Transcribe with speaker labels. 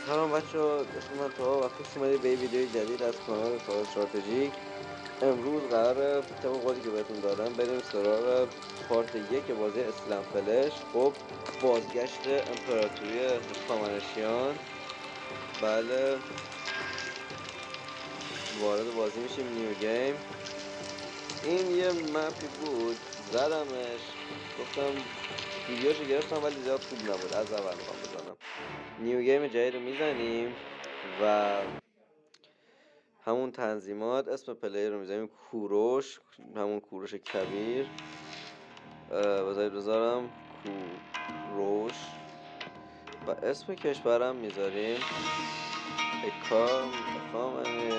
Speaker 1: سلام بچه ها، من تا و خوش اومدید به یه ویدیو جدید از کانال کار استراتژیک. امروز قراره طبق قولی که بهتون دادم بریم سراغ پارت 1 بازی اسلم فلش. خب بازگشت امپراتوری هخامنشیان. بله، وارد بازی میشیم. نیو گیم. این یه مپی بود، زدمش، گفتم ویدیوشو گرفتم ولی زیاد خوب نبود، از اول میخوام بزنم. نیو گیم جدید رو میزنیم و همون تنظیمات اسم پلیر رو میزنیم کوروش، همون کوروش کبیر. بذارید بذارم کوروش و اسم کشورم میذاریم اکامنی